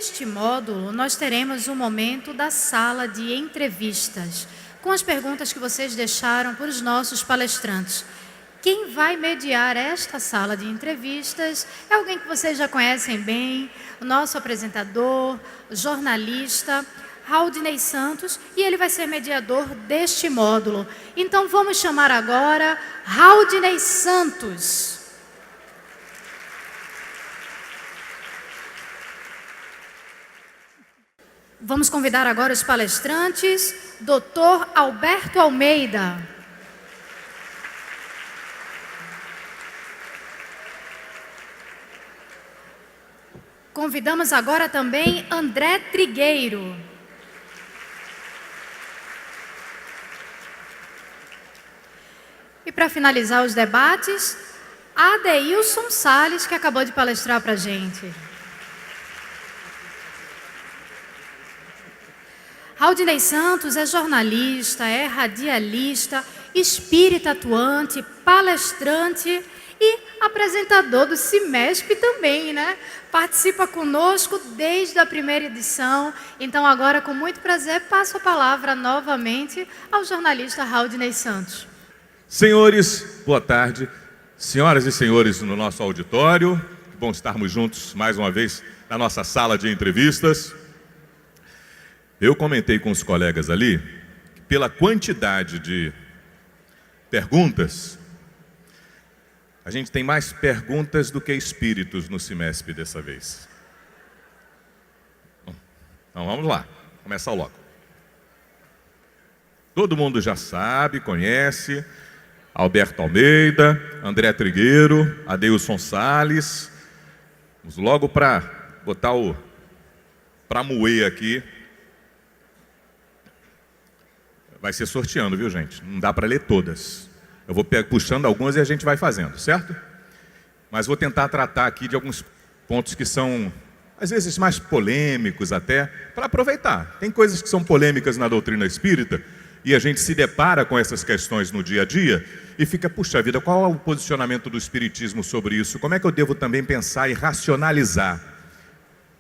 Neste módulo, nós teremos um momento da sala de entrevistas, com as perguntas que vocês deixaram para os nossos palestrantes. Quem vai mediar esta sala de entrevistas é alguém que vocês já conhecem bem, o nosso apresentador, jornalista, Haldinei Santos, e ele vai ser mediador deste módulo. Então vamos chamar agora Haldinei Santos. Vamos convidar agora os palestrantes, Dr. Alberto Almeida. Convidamos agora também André Trigueiro. E para finalizar os debates, Adeilson Salles, que acabou de palestrar para a gente. Haldinei Santos é jornalista, é radialista, espírita atuante, palestrante e apresentador do CIMESP também, né? Participa conosco desde a primeira edição. Então agora, com muito prazer, passo a palavra novamente ao jornalista Haldinei Santos. Senhores, boa tarde. Senhoras e senhores no nosso auditório, que bom estarmos juntos mais uma vez na nossa sala de entrevistas. Eu comentei com os colegas ali que pela quantidade de perguntas, a gente tem mais perguntas do que espíritos no CIMESP dessa vez. Então vamos lá, começar logo. Todo mundo já sabe, conhece Alberto Almeida, André Trigueiro, Adeilson Salles. Vamos logo para moer aqui. Vai ser sorteando, viu, gente? Não dá para ler todas. Eu vou puxando algumas e a gente vai fazendo, certo? Mas vou tentar tratar aqui de alguns pontos que são, às vezes, mais polêmicos até, para aproveitar. Tem coisas que são polêmicas na doutrina espírita e a gente se depara com essas questões no dia a dia e fica, puxa vida, qual é o posicionamento do espiritismo sobre isso? Como é que eu devo também pensar e racionalizar?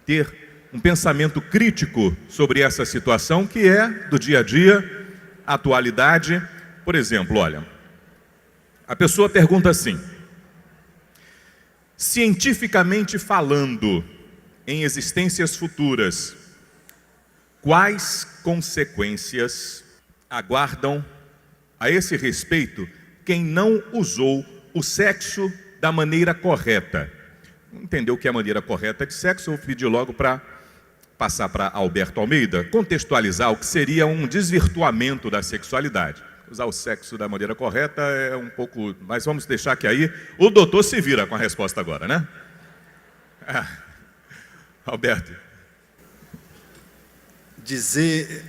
Ter um pensamento crítico sobre essa situação que é do dia a dia, atualidade. Por exemplo, olha, a pessoa pergunta assim: cientificamente falando, em existências futuras, quais consequências aguardam a esse respeito quem não usou o sexo da maneira correta? Entendeu o que é a maneira correta de sexo? Eu pedi logo para passar para Alberto Almeida, contextualizar o que seria um desvirtuamento da sexualidade. Usar o sexo da maneira correta é um pouco... Mas vamos deixar que aí o doutor se vira com a resposta agora, né? Alberto. Dizer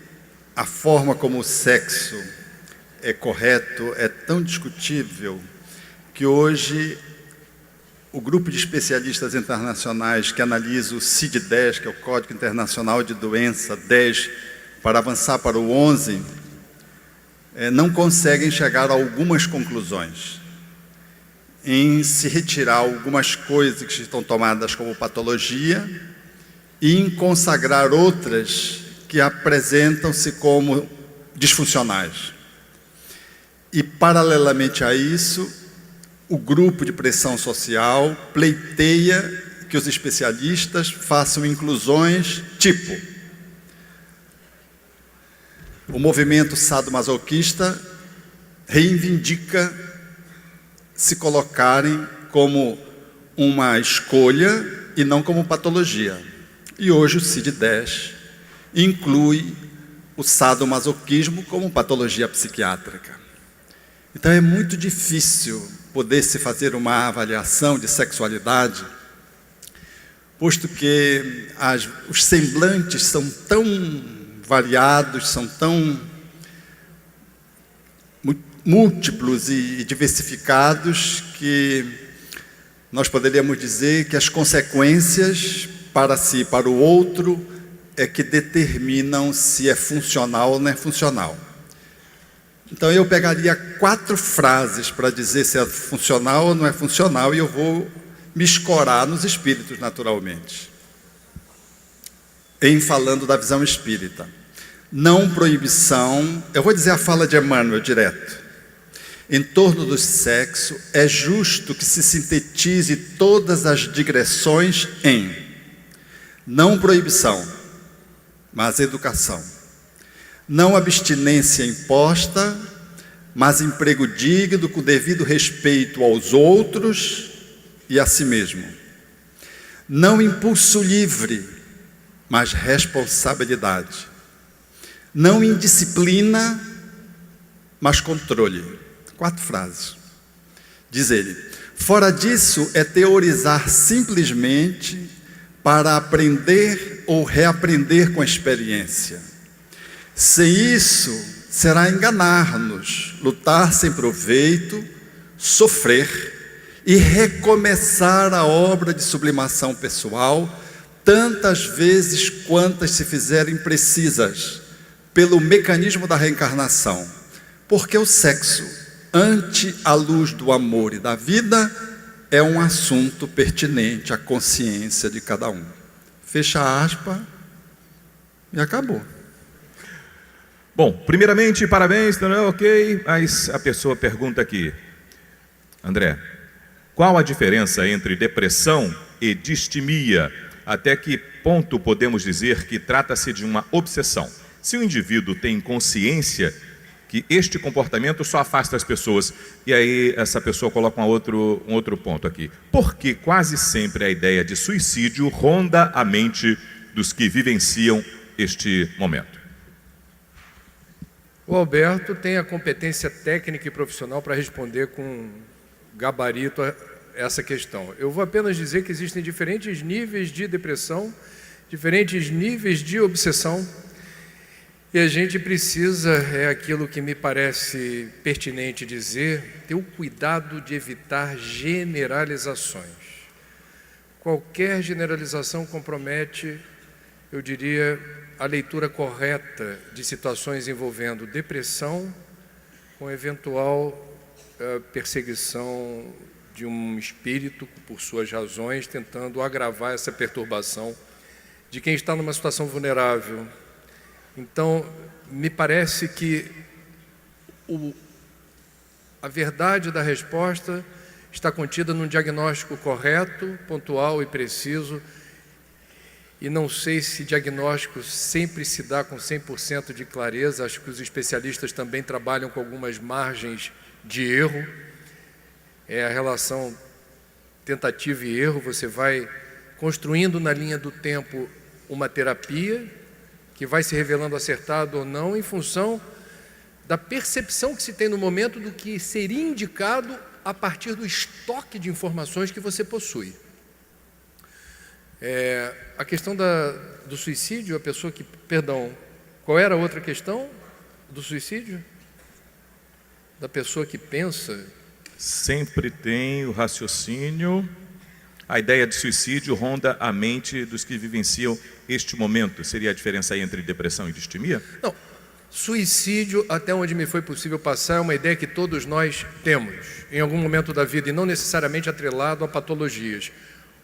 a forma como o sexo é correto é tão discutível que hoje o grupo de especialistas internacionais que analisa o CID-10, que é o Código Internacional de Doença 10, para avançar para o 11, não conseguem chegar a algumas conclusões. Em se retirar algumas coisas que estão tomadas como patologia e em consagrar outras que apresentam-se como disfuncionais. E, paralelamente a isso, o grupo de pressão social pleiteia que os especialistas façam inclusões tipo: o movimento sadomasoquista reivindica se colocarem como uma escolha e não como patologia. E hoje o CID-10 inclui o sadomasoquismo como patologia psiquiátrica. Então é muito difícil poder se fazer uma avaliação de sexualidade, posto que os semblantes são tão variados, são tão múltiplos e diversificados que nós poderíamos dizer que as consequências para si e para o outro é que determinam se é funcional ou não é funcional. Então eu pegaria 4 frases para dizer se é funcional ou não é funcional e eu vou me escorar nos espíritos naturalmente. em falando da visão espírita. Não proibição, eu vou dizer a fala de Emmanuel direto. Em torno do sexo, é justo que se sintetize todas as digressões em não proibição, mas educação. Não abstinência imposta, mas emprego digno com devido respeito aos outros e a si mesmo. Não impulso livre, mas responsabilidade. Não indisciplina, mas controle. 4 frases. Diz ele: fora disso é teorizar simplesmente para aprender ou reaprender com a experiência. Sem isso, será enganar-nos, lutar sem proveito, sofrer e recomeçar a obra de sublimação pessoal tantas vezes quantas se fizerem precisas pelo mecanismo da reencarnação, porque o sexo, ante a luz do amor e da vida, é um assunto pertinente à consciência de cada um. Fecha aspa e acabou. Bom, primeiramente, parabéns, ok, mas a pessoa pergunta aqui, André, qual a diferença entre depressão e distimia? Até que ponto podemos dizer que trata-se de uma obsessão? Se o indivíduo tem consciência que este comportamento só afasta as pessoas, e aí essa pessoa coloca um outro ponto aqui. Porque quase sempre a ideia de suicídio ronda a mente dos que vivenciam este momento. O Alberto tem a competência técnica e profissional para responder com gabarito a essa questão. Eu vou apenas dizer que existem diferentes níveis de depressão, diferentes níveis de obsessão, e a gente precisa, é aquilo que me parece pertinente dizer, ter o cuidado de evitar generalizações. Qualquer generalização compromete, eu diria, a leitura correta de situações envolvendo depressão com eventual perseguição de um espírito por suas razões, tentando agravar essa perturbação de quem está numa situação vulnerável. Então, me parece que a verdade da resposta está contida num diagnóstico correto, pontual e preciso, e não sei se diagnóstico sempre se dá com 100% de clareza. Acho que os especialistas também trabalham com algumas margens de erro. É a relação tentativa e erro, você vai construindo na linha do tempo uma terapia que vai se revelando acertado ou não em função da percepção que se tem no momento do que seria indicado a partir do estoque de informações que você possui. A questão do suicídio, a pessoa que... Perdão, qual era a outra questão do suicídio? Da pessoa que pensa... Sempre tem o raciocínio, a ideia de suicídio ronda a mente dos que vivenciam este momento. Seria a diferença aí entre depressão e distimia? Não, suicídio, até onde me foi possível passar, é uma ideia que todos nós temos, em algum momento da vida, e não necessariamente atrelado a patologias,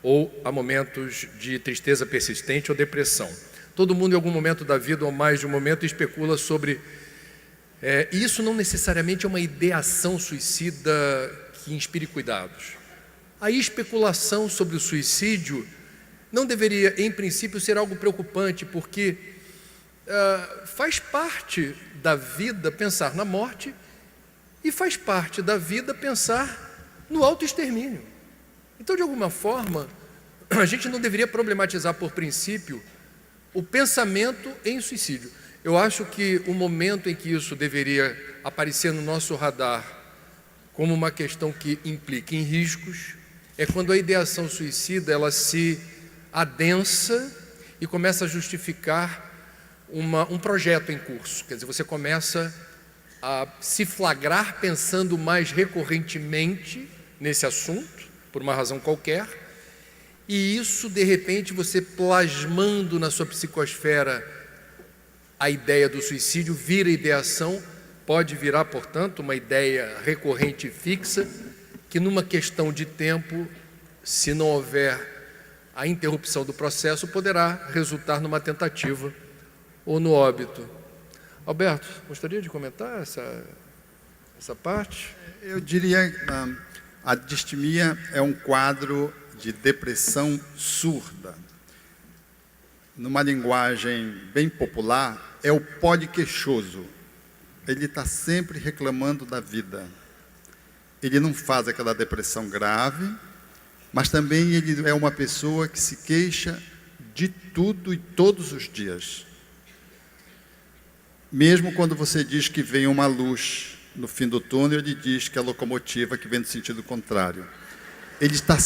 ou a momentos de tristeza persistente ou depressão. Todo mundo, em algum momento da vida, ou mais de um momento, especula sobre... isso não necessariamente é uma ideação suicida que inspire cuidados. A especulação sobre o suicídio não deveria, em princípio, ser algo preocupante, porque faz parte da vida pensar na morte e faz parte da vida pensar no autoextermínio. Então, de alguma forma, a gente não deveria problematizar por princípio o pensamento em suicídio. Eu acho que o momento em que isso deveria aparecer no nosso radar como uma questão que implica em riscos é quando a ideação suicida ela se adensa e começa a justificar um projeto em curso. Quer dizer, você começa a se flagrar pensando mais recorrentemente nesse assunto, por uma razão qualquer, e isso, de repente, você plasmando na sua psicosfera a ideia do suicídio, vira ideação, pode virar, portanto, uma ideia recorrente e fixa, que numa questão de tempo, se não houver a interrupção do processo poderá resultar numa tentativa ou no óbito. Alberto, gostaria de comentar essa parte? Eu diria que a distimia é um quadro de depressão surda. Numa linguagem bem popular, é o pó de queixoso. Ele está sempre reclamando da vida. Ele não faz aquela depressão grave, mas também ele é uma pessoa que se queixa de tudo e todos os dias. Mesmo quando você diz que vem uma luz no fim do túnel, ele diz que é a locomotiva que vem no sentido contrário. Ele está...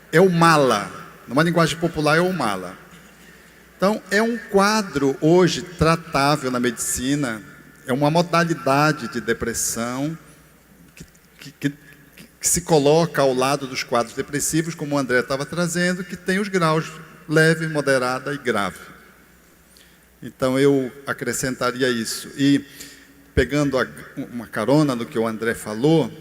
é o mala. Numa linguagem popular, é o mala. Então, é um quadro hoje tratável na medicina, é uma modalidade de depressão que se coloca ao lado dos quadros depressivos, como o André estava trazendo, que tem os graus leve, moderada e grave. Então, eu acrescentaria isso. E, pegando uma carona no que o André falou,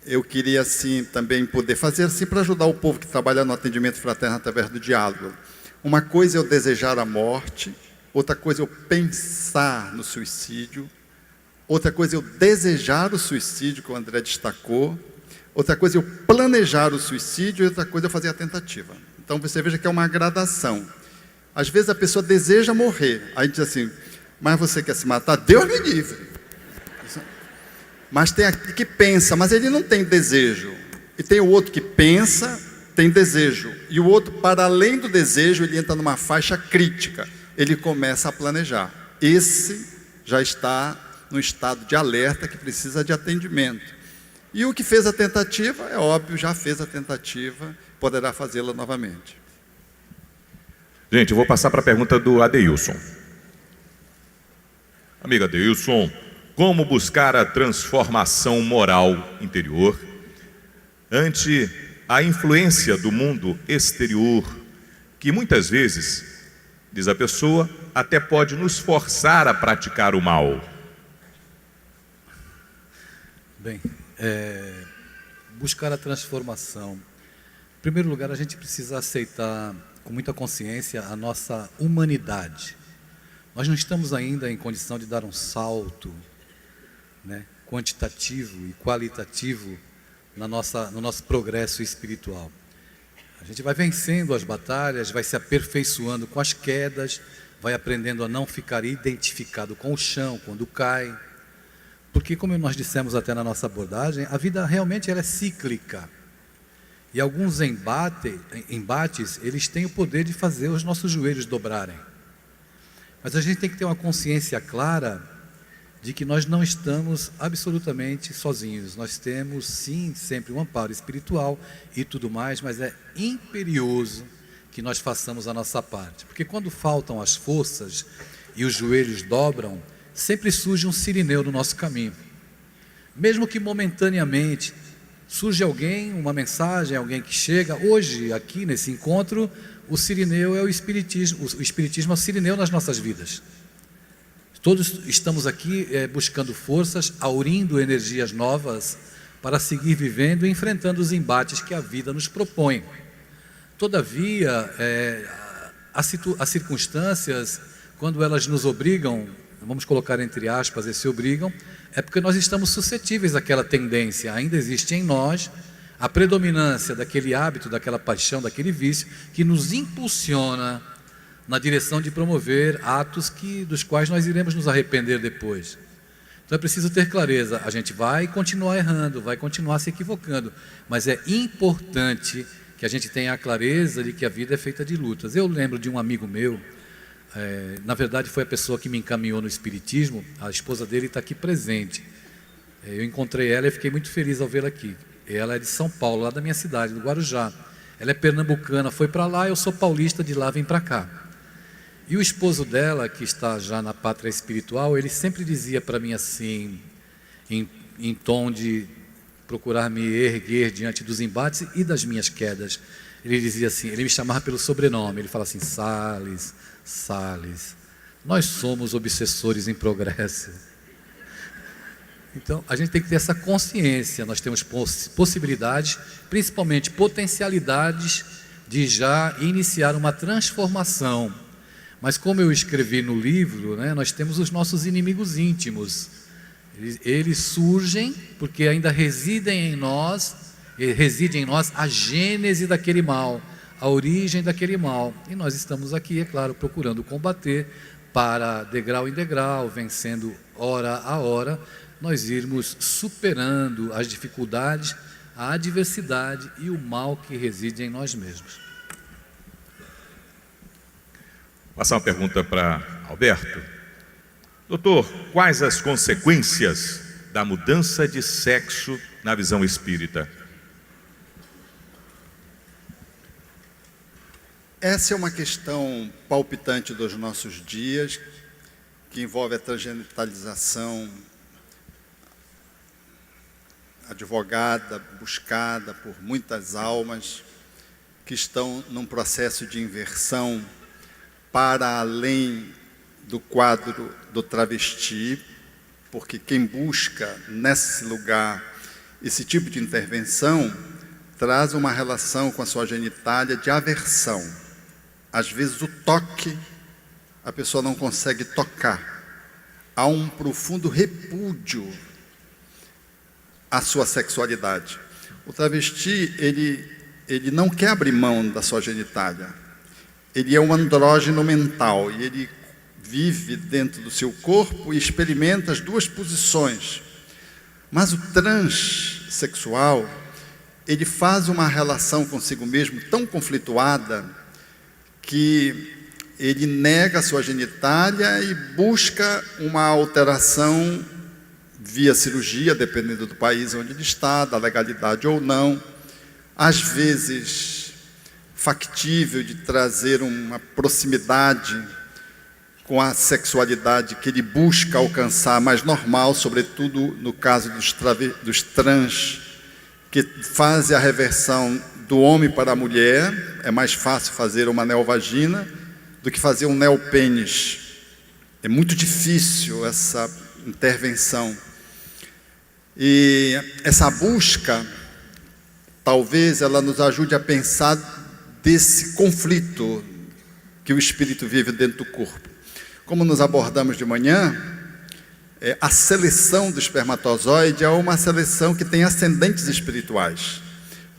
eu queria, assim, também poder fazer assim para ajudar o povo que trabalha no atendimento fraterno através do diálogo. Uma coisa é eu desejar a morte, outra coisa é eu pensar no suicídio, outra coisa é eu desejar o suicídio, que o André destacou, outra coisa é eu planejar o suicídio e outra coisa é eu fazer a tentativa. Então você veja que é uma gradação. Às vezes a pessoa deseja morrer, aí diz assim, mas você quer se matar? Deus me livre. Mas tem aquele que pensa, mas ele não tem desejo. E tem o outro que pensa, tem desejo. E o outro, para além do desejo, ele entra numa faixa crítica. Ele começa a planejar. Esse já está no estado de alerta que precisa de atendimento. E o que fez a tentativa, é óbvio, já fez a tentativa, poderá fazê-la novamente. Gente, eu vou passar para a pergunta do Adeilson. Amigo Adeilson, como buscar a transformação moral interior ante a influência do mundo exterior, que muitas vezes, diz a pessoa, até pode nos forçar a praticar o mal? Bem, buscar a transformação. Em primeiro lugar, a gente precisa aceitar com muita consciência a nossa humanidade. Nós não estamos ainda em condição de dar um salto, né, quantitativo e qualitativo no nosso progresso espiritual. A gente vai vencendo as batalhas, vai se aperfeiçoando com as quedas, vai aprendendo a não ficar identificado com o chão quando cai. Porque, como nós dissemos até na nossa abordagem, a vida realmente ela é cíclica. E alguns embates, eles têm o poder de fazer os nossos joelhos dobrarem. Mas a gente tem que ter uma consciência clara de que nós não estamos absolutamente sozinhos. Nós temos, sim, sempre um amparo espiritual e tudo mais, mas é imperioso que nós façamos a nossa parte. Porque quando faltam as forças e os joelhos dobram, sempre surge um sirineu no nosso caminho. Mesmo que momentaneamente surge alguém, uma mensagem, alguém que chega. Hoje, aqui nesse encontro, o sirineu é o Espiritismo. O Espiritismo é o sirineu nas nossas vidas. Todos estamos aqui buscando forças, aurindo energias novas para seguir vivendo e enfrentando os embates que a vida nos propõe. Todavia, as circunstâncias, quando elas nos obrigam, vamos colocar entre aspas esse obrigam, é porque nós estamos suscetíveis àquela tendência. Ainda existe em nós a predominância daquele hábito, daquela paixão, daquele vício que nos impulsiona na direção de promover atos dos quais nós iremos nos arrepender depois. Então é preciso ter clareza, a gente vai continuar errando, vai continuar se equivocando, mas é importante que a gente tenha a clareza de que a vida é feita de lutas. Eu lembro de um amigo meu, na verdade foi a pessoa que me encaminhou no Espiritismo, a esposa dele está aqui presente. Eu encontrei ela e fiquei muito feliz ao vê-la aqui. Ela é de São Paulo, lá da minha cidade, do Guarujá. Ela é pernambucana, foi para lá, eu sou paulista, de lá vem para cá. E o esposo dela, que está já na pátria espiritual, ele sempre dizia para mim assim, em tom de procurar me erguer diante dos embates e das minhas quedas. Ele dizia assim, ele me chamava pelo sobrenome, ele fala assim, Salles, Salles, nós somos obsessores em progresso. Então, a gente tem que ter essa consciência, nós temos possibilidades, principalmente potencialidades de já iniciar uma transformação. Mas como eu escrevi no livro, né, nós temos os nossos inimigos íntimos. Eles surgem porque ainda reside em nós a gênese daquele mal, a origem daquele mal. E nós estamos aqui, é claro, procurando combater para, degrau em degrau, vencendo hora a hora, nós irmos superando as dificuldades, a adversidade e o mal que reside em nós mesmos. Vou passar uma pergunta para Alberto. Doutor, quais as consequências da mudança de sexo na visão espírita? Essa é uma questão palpitante dos nossos dias, que envolve a transgenitalização advogada, buscada por muitas almas que estão num processo de inversão para além do quadro do travesti, porque quem busca nesse lugar esse tipo de intervenção traz uma relação com a sua genitália de aversão. Às vezes o toque, a pessoa não consegue tocar. Há um profundo repúdio à sua sexualidade. O travesti, ele não quer abrir mão da sua genitália. Ele é um andrógeno mental e ele vive dentro do seu corpo e experimenta as duas posições. Mas o transexual, ele faz uma relação consigo mesmo tão conflituada que ele nega a sua genitália e busca uma alteração via cirurgia, dependendo do país onde ele está, da legalidade ou não. Às vezes, factível de trazer uma proximidade com a sexualidade que ele busca alcançar, mais normal, sobretudo no caso dos trans, que fazem a reversão do homem para a mulher. É mais fácil fazer uma neovagina do que fazer um neopênis. É muito difícil essa intervenção. E essa busca, talvez ela nos ajude a pensar desse conflito que o espírito vive dentro do corpo. Como nos abordamos de manhã, a seleção do espermatozoide é uma seleção que tem ascendentes espirituais.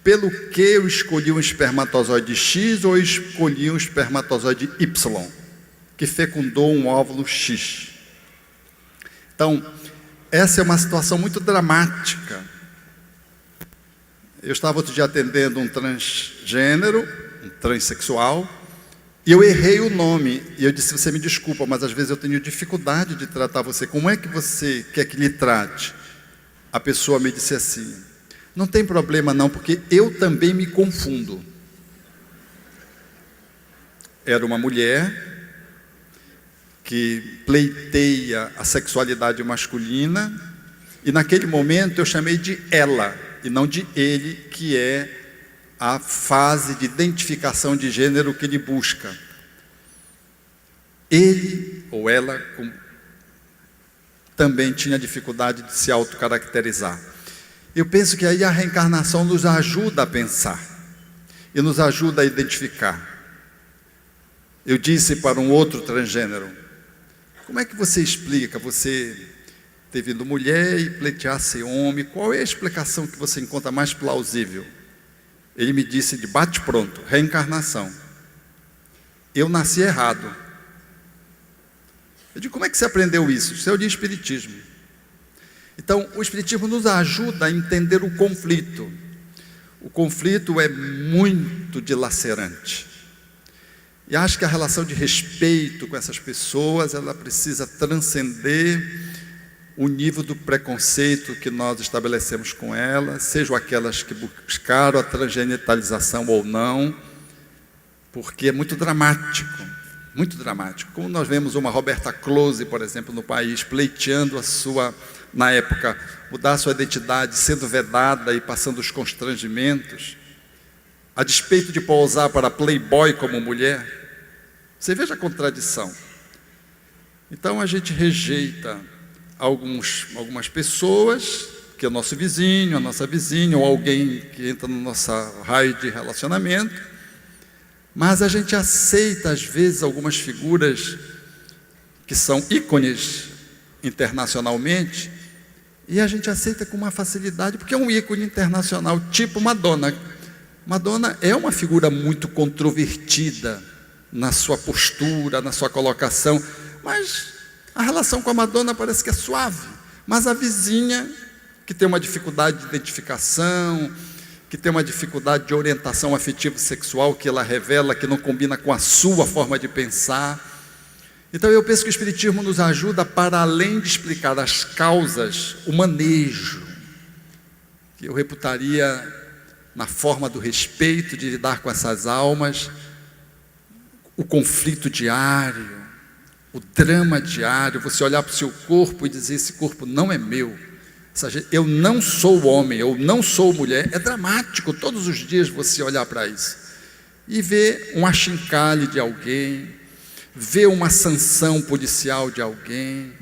Pelo que eu escolhi um espermatozoide X ou escolhi um espermatozoide Y, que fecundou um óvulo X. Então, essa é uma situação muito dramática. Eu estava outro dia atendendo um transgênero, um transexual, e eu errei o nome, e eu disse: você me desculpa, mas às vezes eu tenho dificuldade de tratar você. Como é que você quer que lhe trate? A pessoa me disse assim: não tem problema não, porque eu também me confundo. Era uma mulher que pleiteia a sexualidade masculina, e naquele momento eu chamei de ela, e não de ele, que é a fase de identificação de gênero que ele busca. Ele ou ela também tinha dificuldade de se autocaracterizar. Eu penso que aí a reencarnação nos ajuda a pensar e nos ajuda a identificar. Eu disse para um outro transgênero: como é que você explica você ter vindo mulher e pleitear ser homem? Qual é a explicação que você encontra mais plausível? Ele me disse de bate-pronto: reencarnação. Eu nasci errado. Eu digo: como é que você aprendeu isso? Isso é o de espiritismo. Então, o espiritismo nos ajuda a entender o conflito. O conflito é muito dilacerante. E acho que a relação de respeito com essas pessoas, ela precisa transcender o nível do preconceito que nós estabelecemos com elas, sejam aquelas que buscaram a transgenitalização ou não, porque é muito dramático, muito dramático. Como nós vemos uma Roberta Close, por exemplo, no país, pleiteando a sua, na época, mudar a sua identidade, sendo vedada e passando os constrangimentos, a despeito de pousar para Playboy como mulher. Você veja a contradição. Então a gente rejeita algumas pessoas, que é o nosso vizinho, a nossa vizinha, ou alguém que entra no nosso raio de relacionamento, Mas a gente aceita, às vezes, algumas figuras que são ícones internacionalmente, e a gente aceita com uma facilidade, porque é um ícone internacional, tipo Madonna. Madonna é uma figura muito controvertida na sua postura, na sua colocação, mas a relação com a Madonna parece que é suave. Mas a vizinha, que tem uma dificuldade de identificação, que tem uma dificuldade de orientação afetiva e sexual, que ela revela que não combina com a sua forma de pensar. Então eu penso que o Espiritismo nos ajuda, para além de explicar as causas, o manejo, que eu reputaria na forma do respeito, de lidar com essas almas, o conflito diário, o drama diário, você olhar para o seu corpo e dizer: esse corpo não é meu, eu não sou homem, eu não sou mulher. É dramático todos os dias você olhar para isso e ver um achincalhe de alguém, ver uma sanção policial de alguém.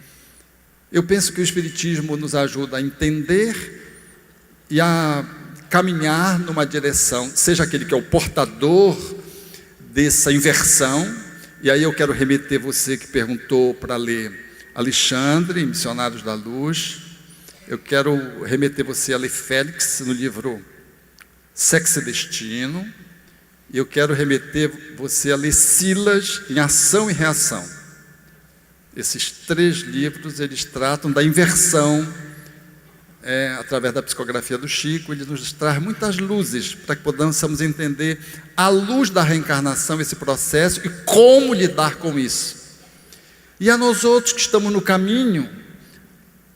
Eu penso que o Espiritismo nos ajuda a entender e a caminhar numa direção, seja aquele que é o portador dessa inversão. E aí eu quero remeter você que perguntou para ler Alexandre, Missionários da Luz. Eu quero remeter você a ler Félix no livro Sexo e Destino. E eu quero remeter você a ler Silas em Ação e Reação. Esses 3 livros, eles tratam da inversão, através da psicografia do Chico. Ele nos traz muitas luzes para que possamos entender, à luz da reencarnação, esse processo e como lidar com isso. E a nós outros que estamos no caminho,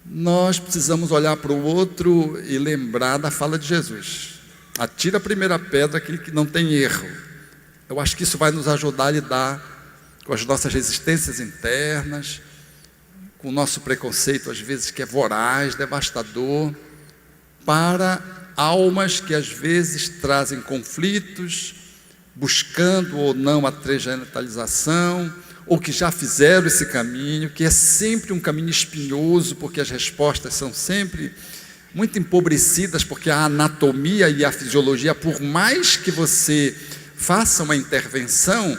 nós precisamos olhar para o outro e lembrar da fala de Jesus: atira a primeira pedra aquele que não tem erro. Eu acho que isso vai nos ajudar a lidar com as nossas resistências internas, com o nosso preconceito, às vezes, que é voraz, devastador, para almas que às vezes trazem conflitos, buscando ou não a transgenitalização, ou que já fizeram esse caminho, que é sempre um caminho espinhoso, porque as respostas são sempre muito empobrecidas, porque a anatomia e a fisiologia, por mais que você faça uma intervenção,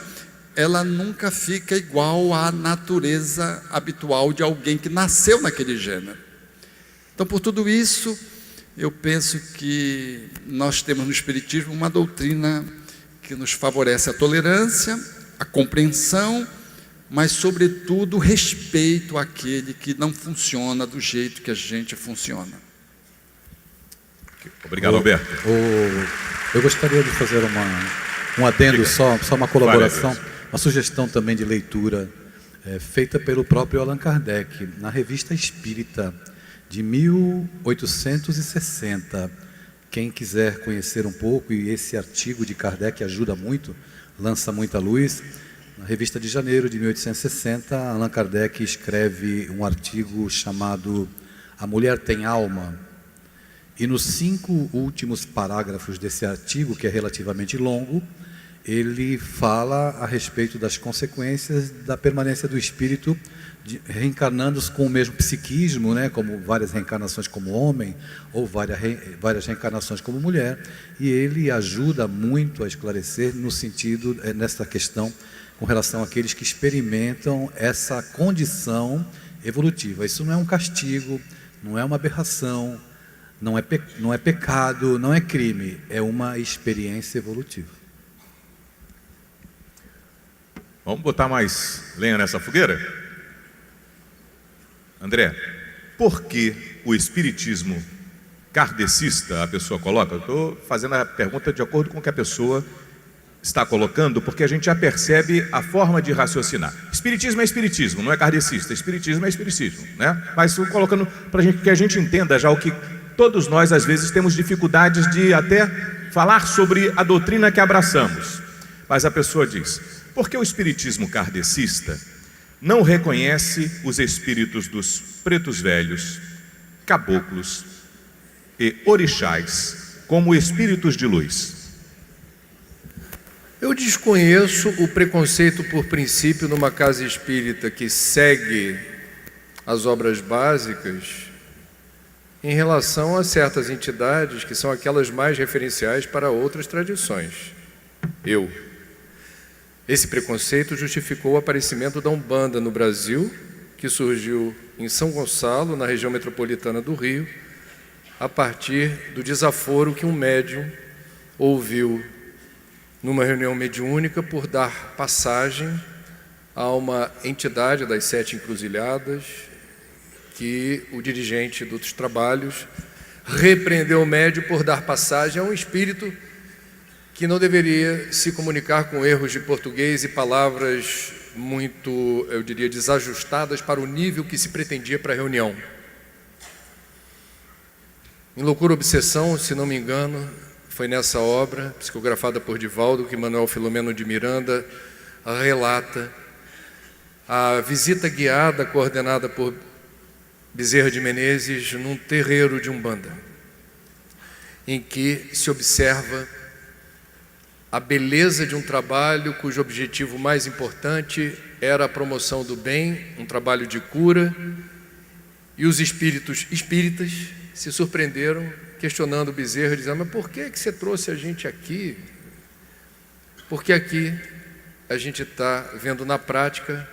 ela nunca fica igual à natureza habitual de alguém que nasceu naquele gênero. Então, por tudo isso, eu penso que nós temos no Espiritismo uma doutrina que nos favorece a tolerância, a compreensão, mas, sobretudo, o respeito àquele que não funciona do jeito que a gente funciona. Obrigado, Alberto. Eu gostaria de fazer um adendo, só uma colaboração, Vale, uma sugestão também de leitura, feita pelo próprio Allan Kardec, na Revista Espírita, de 1860. Quem quiser conhecer um pouco, e esse artigo de Kardec ajuda muito, lança muita luz. Na revista de janeiro de 1860, Allan Kardec escreve um artigo chamado A Mulher Tem Alma. E nos 5 últimos parágrafos desse artigo, que é relativamente longo, ele fala a respeito das consequências da permanência do espírito reencarnando com o mesmo psiquismo, né, como várias reencarnações como homem, ou várias reencarnações como mulher, e ele ajuda muito a esclarecer no sentido, nessa questão, com relação àqueles que experimentam essa condição evolutiva. Isso não é um castigo, não é uma aberração, não é pecado, não é crime, é uma experiência evolutiva. Vamos botar mais lenha nessa fogueira? André, por que o espiritismo kardecista, a pessoa coloca? Eu estou fazendo a pergunta de acordo com o que a pessoa está colocando, porque a gente já percebe a forma de raciocinar. Espiritismo é espiritismo, não é kardecista. Espiritismo é espiritismo, né? Mas estou colocando para que a gente entenda já o que todos nós, às vezes, temos dificuldades de até falar sobre a doutrina que abraçamos. Mas a pessoa diz: por que o espiritismo kardecista não reconhece os espíritos dos pretos velhos, caboclos e orixás como espíritos de luz? Eu desconheço o preconceito por princípio numa casa espírita que segue as obras básicas em relação a certas entidades que são aquelas mais referenciais para outras tradições. Esse preconceito justificou o aparecimento da Umbanda no Brasil, que surgiu em São Gonçalo, na região metropolitana do Rio, a partir do desaforo que um médium ouviu numa reunião mediúnica por dar passagem a uma entidade das 7 encruzilhadas, que o dirigente dos trabalhos repreendeu o médium por dar passagem a um espírito que não deveria se comunicar com erros de português e palavras muito, eu diria, desajustadas para o nível que se pretendia para a reunião. Em Loucura e Obsessão, se não me engano, foi nessa obra, psicografada por Divaldo, que Manuel Filomeno de Miranda relata a visita guiada, coordenada por Bezerra de Menezes, num terreiro de Umbanda, em que se observa a beleza de um trabalho cujo objetivo mais importante era a promoção do bem, um trabalho de cura, e os espíritas se surpreenderam, questionando Bezerra, dizendo: mas por que você trouxe a gente aqui? Porque aqui a gente está vendo na prática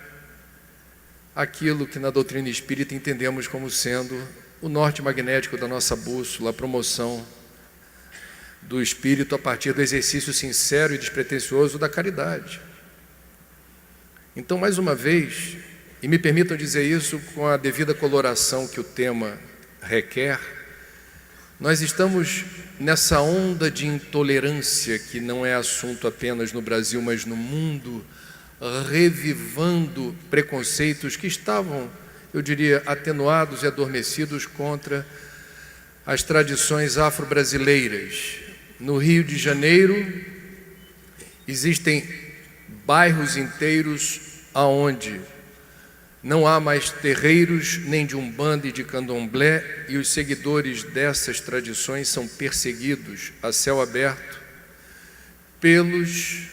aquilo que na doutrina espírita entendemos como sendo o norte magnético da nossa bússola, a promoção do espírito a partir do exercício sincero e despretensioso da caridade. Então, mais uma vez, e me permitam dizer isso com a devida coloração que o tema requer, nós estamos nessa onda de intolerância que não é assunto apenas no Brasil, mas no mundo, revivando preconceitos que estavam, eu diria, atenuados e adormecidos contra as tradições afro-brasileiras. No Rio de Janeiro, existem bairros inteiros aonde não há mais terreiros nem de Umbanda e de Candomblé, e os seguidores dessas tradições são perseguidos a céu aberto pelos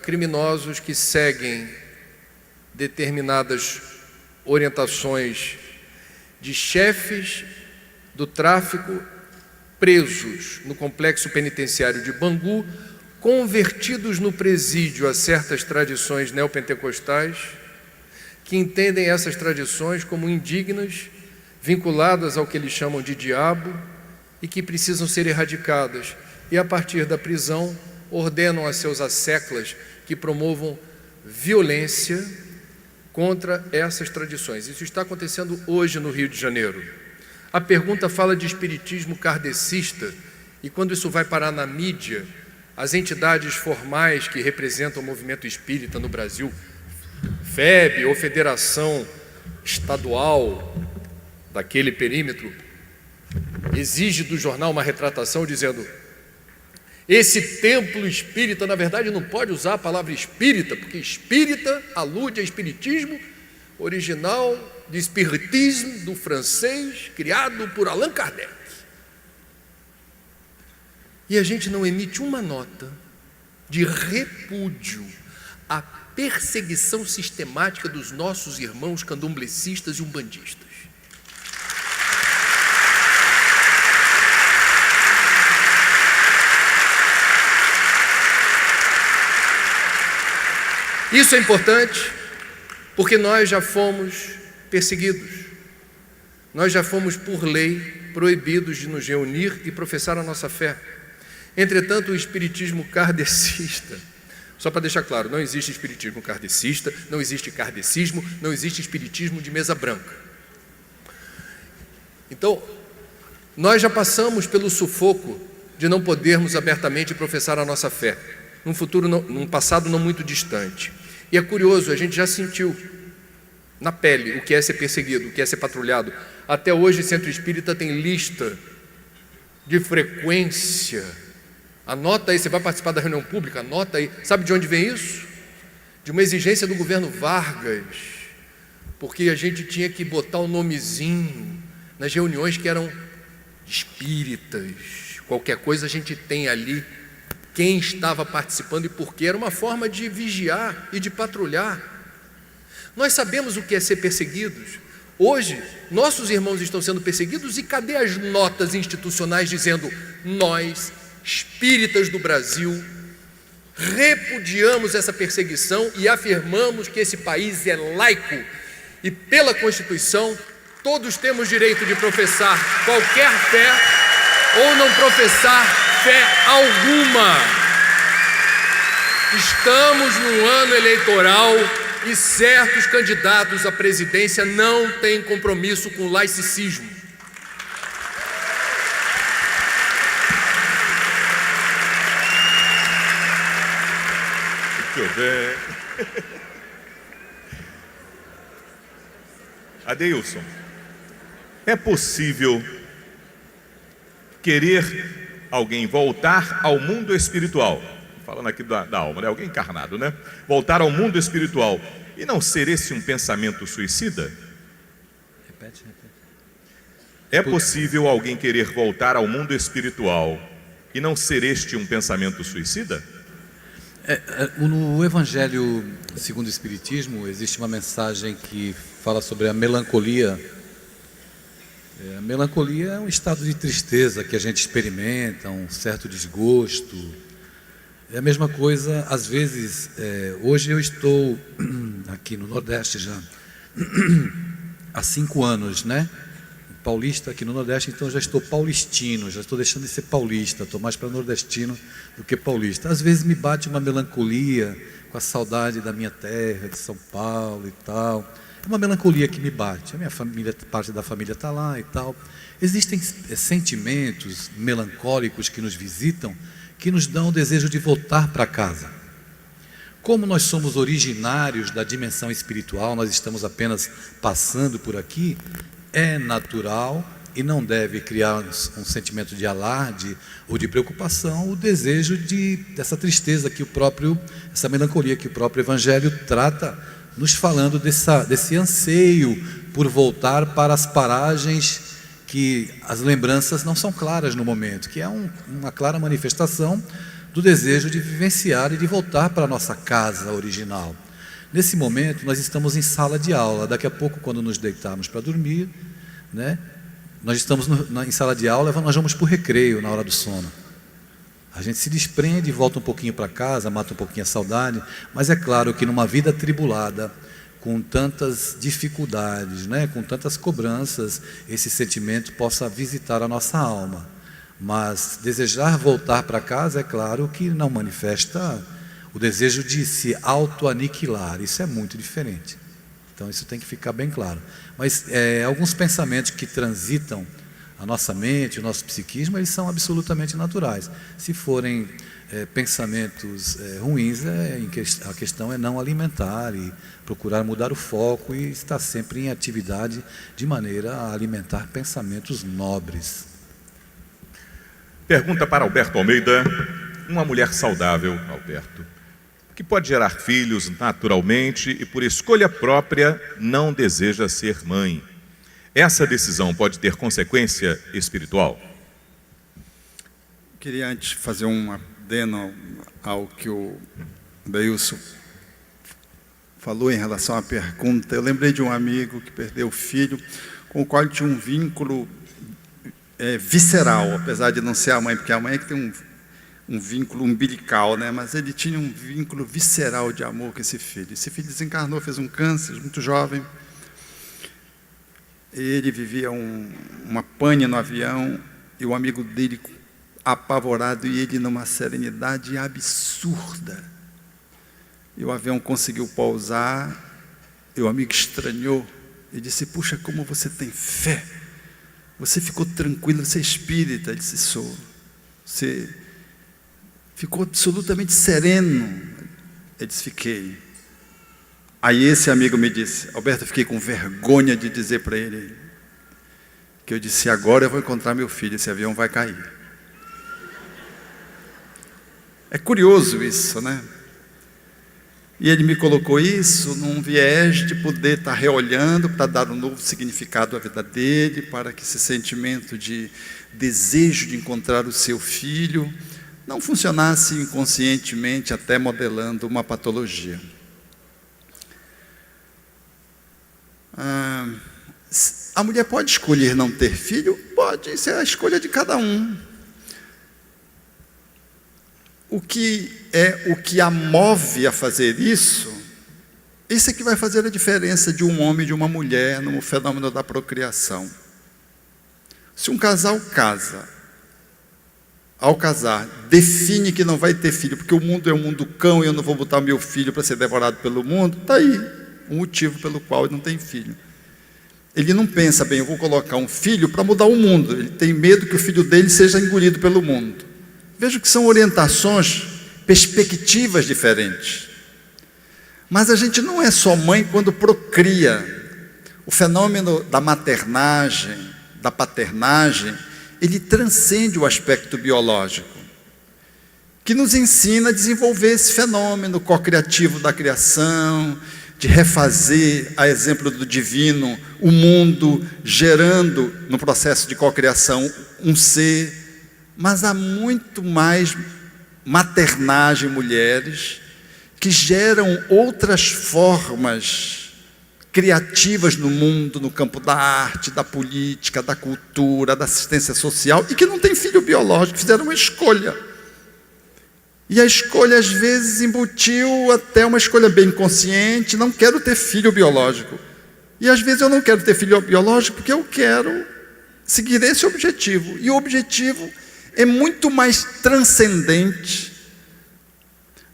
criminosos que seguem determinadas orientações de chefes do tráfico presos no complexo penitenciário de Bangu, convertidos no presídio a certas tradições neopentecostais, que entendem essas tradições como indignas, vinculadas ao que eles chamam de diabo e que precisam ser erradicadas. E a partir da prisão ordenam a seus asseclas que promovam violência contra essas tradições. Isso está acontecendo hoje no Rio de Janeiro. A pergunta fala de espiritismo kardecista, e quando isso vai parar na mídia, as entidades formais que representam o movimento espírita no Brasil, FEB ou Federação Estadual daquele perímetro, exige do jornal uma retratação dizendo: esse templo espírita, na verdade, não pode usar a palavra espírita, porque espírita alude a espiritismo original de espiritismo do francês, criado por Allan Kardec. E a gente não emite uma nota de repúdio à perseguição sistemática dos nossos irmãos candomblecistas e umbandistas. Isso é importante porque nós já fomos perseguidos. Nós já fomos, por lei, proibidos de nos reunir e professar a nossa fé. Entretanto, o espiritismo kardecista, só para deixar claro, não existe espiritismo kardecista, não existe kardecismo, não existe espiritismo de mesa branca. Então, nós já passamos pelo sufoco de não podermos abertamente professar a nossa fé, num passado não muito distante. E é curioso, a gente já sentiu na pele o que é ser perseguido, o que é ser patrulhado. Até hoje, o Centro Espírita tem lista de frequência. Anota aí, você vai participar da reunião pública, anota aí. Sabe de onde vem isso? De uma exigência do governo Vargas, porque a gente tinha que botar o nomezinho nas reuniões que eram espíritas. Qualquer coisa a gente tem ali quem estava participando e por quê. Era uma forma de vigiar e de patrulhar. Nós sabemos o que é ser perseguidos. Hoje, nossos irmãos estão sendo perseguidos e cadê as notas institucionais dizendo: nós, espíritas do Brasil, repudiamos essa perseguição e afirmamos que esse país é laico e, pela Constituição, todos temos direito de professar qualquer fé ou não professar fé alguma. Estamos no ano eleitoral e certos candidatos à presidência não têm compromisso com o laicismo. Muito bem. Adeilson, é possível querer alguém voltar ao mundo espiritual, falando aqui da alma, né? Alguém encarnado, né? Voltar ao mundo espiritual e não ser esse um pensamento suicida? Repete. É possível alguém querer voltar ao mundo espiritual e não ser este um pensamento suicida? No Evangelho segundo o Espiritismo, existe uma mensagem que fala sobre a melancolia. A melancolia é um estado de tristeza que a gente experimenta, um certo desgosto. É a mesma coisa, às vezes, hoje eu estou aqui no Nordeste já há 5 anos, né? Paulista aqui no Nordeste, então eu já estou paulistino, já estou deixando de ser paulista, estou mais para nordestino do que paulista. Às vezes me bate uma melancolia com a saudade da minha terra, de São Paulo e tal. É uma melancolia que me bate. A minha família, parte da família está lá e tal. Existem sentimentos melancólicos que nos visitam, que nos dão o desejo de voltar para casa. Como nós somos originários da dimensão espiritual, nós estamos apenas passando por aqui, é natural e não deve criar um sentimento de alarde ou de preocupação, o desejo dessa tristeza que essa melancolia que o próprio Evangelho trata, nos falando desse anseio por voltar para as paragens que as lembranças não são claras no momento, que é uma clara manifestação do desejo de vivenciar e de voltar para a nossa casa original. Nesse momento, nós estamos em sala de aula. Daqui a pouco, quando nos deitarmos para dormir, né, nós estamos em sala de aula, nós vamos para o recreio na hora do sono. A gente se desprende, volta um pouquinho para casa, mata um pouquinho a saudade, mas é claro que numa vida atribulada, com tantas dificuldades, né, com tantas cobranças, esse sentimento possa visitar a nossa alma. Mas desejar voltar para casa, é claro que não manifesta o desejo de se auto-aniquilar. Isso é muito diferente. Então isso tem que ficar bem claro. Mas alguns pensamentos que transitam a nossa mente, o nosso psiquismo, eles são absolutamente naturais. Se forem pensamentos ruins, a questão é não alimentar e procurar mudar o foco e estar sempre em atividade de maneira a alimentar pensamentos nobres. Pergunta para Alberto Almeida. Uma mulher saudável, Alberto, que pode gerar filhos naturalmente e por escolha própria não deseja ser mãe. Essa decisão pode ter consequência espiritual? Queria antes fazer um adeno ao que o Adeilson falou em relação à pergunta. Eu lembrei de um amigo que perdeu o filho, com o qual ele tinha um vínculo visceral, apesar de não ser a mãe, porque a mãe é que tem um vínculo umbilical, né? Mas ele tinha um vínculo visceral de amor com esse filho. Esse filho desencarnou, fez um câncer, muito jovem. Ele vivia uma pane no avião, e o amigo dele apavorado, e ele numa serenidade absurda. E o avião conseguiu pousar, e o amigo estranhou, e disse: puxa, como você tem fé, você ficou tranquilo, você é espírita. Ele disse: sou. Você ficou absolutamente sereno. Ele disse: fiquei. Aí esse amigo me disse: Alberto, eu fiquei com vergonha de dizer para ele que eu disse: agora eu vou encontrar meu filho, esse avião vai cair. É curioso isso, né? E ele me colocou isso num viés de poder estar reolhando, para dar um novo significado à vida dele, para que esse sentimento de desejo de encontrar o seu filho não funcionasse inconscientemente, até modelando uma patologia. A mulher pode escolher não ter filho? Pode, isso é a escolha de cada um. o que a move a fazer isso, isso é que vai fazer a diferença de um homem e de uma mulher no fenômeno da procriação. Se um casal casa, ao casar, define que não vai ter filho, porque o mundo é um mundo cão e eu não vou botar meu filho para ser devorado pelo mundo, está aí um motivo pelo qual ele não tem filho. Ele não pensa, bem, eu vou colocar um filho para mudar o mundo, ele tem medo que o filho dele seja engolido pelo mundo. Vejo que são orientações, perspectivas diferentes. Mas a gente não é só mãe quando procria. O fenômeno da maternagem, da paternagem, ele transcende o aspecto biológico, que nos ensina a desenvolver esse fenômeno cocriativo da criação, de refazer, a exemplo do divino, o mundo, gerando no processo de cocriação um ser. Mas há muito mais maternagem, mulheres, que geram outras formas criativas no mundo, no campo da arte, da política, da cultura, da assistência social, e que não têm filho biológico, fizeram uma escolha. E a escolha, às vezes, embutiu até uma escolha bem consciente, não quero ter filho biológico. E, às vezes, eu não quero ter filho biológico porque eu quero seguir esse objetivo. E o objetivo é muito mais transcendente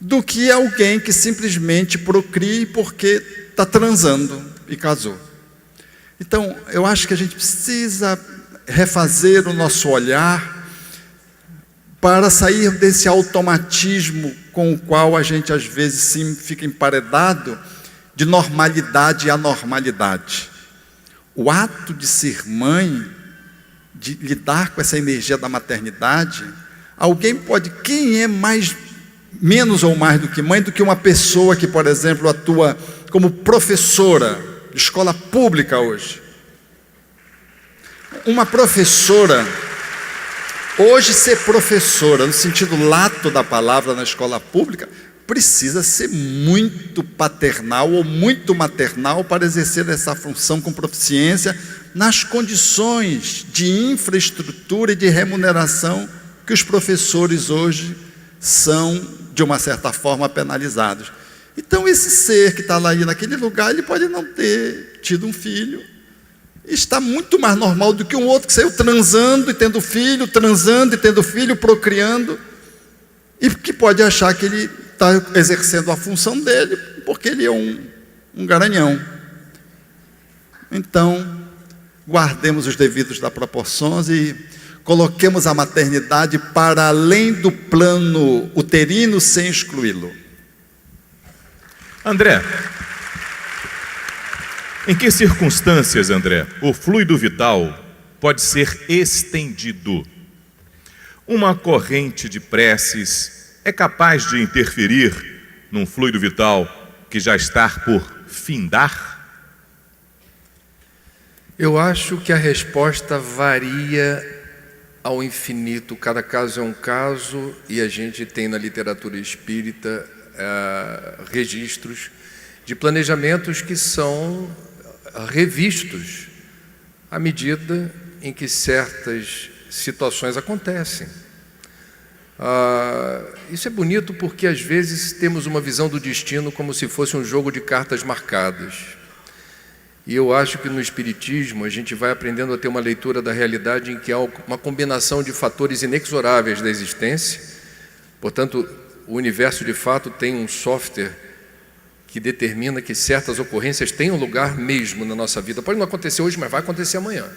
do que alguém que simplesmente procrie porque está transando e casou. Então, eu acho que a gente precisa refazer o nosso olhar para sair desse automatismo com o qual a gente, às vezes, sim, fica emparedado de normalidade e anormalidade. O ato de ser mãe, de lidar com essa energia da maternidade, alguém pode, quem é menos ou mais do que mãe, do que uma pessoa que, por exemplo, atua como professora de escola pública hoje. Uma professora, hoje ser professora, no sentido lato da palavra na escola pública, precisa ser muito paternal ou muito maternal para exercer essa função com proficiência nas condições de infraestrutura e de remuneração que os professores hoje são, de uma certa forma, penalizados. Então, esse ser que está lá aí naquele lugar, ele pode não ter tido um filho, está muito mais normal do que um outro que saiu transando e tendo filho, procriando, e que pode achar que ele está exercendo a função dele, porque ele é um garanhão. Então, guardemos os devidos das proporções e coloquemos a maternidade para além do plano uterino sem excluí-lo. André, em que circunstâncias, André, o fluido vital pode ser estendido? Uma corrente de preces é capaz de interferir num fluido vital que já está por findar? Eu acho que a resposta varia ao infinito. Cada caso é um caso, e a gente tem na literatura espírita registros de planejamentos que são revistos à medida em que certas situações acontecem. Isso é bonito porque às vezes temos uma visão do destino como se fosse um jogo de cartas marcadas. E eu acho que no Espiritismo a gente vai aprendendo a ter uma leitura da realidade em que há uma combinação de fatores inexoráveis da existência. Portanto, o universo de fato tem um software que determina que certas ocorrências tenham lugar mesmo na nossa vida. Pode não acontecer hoje, mas vai acontecer amanhã.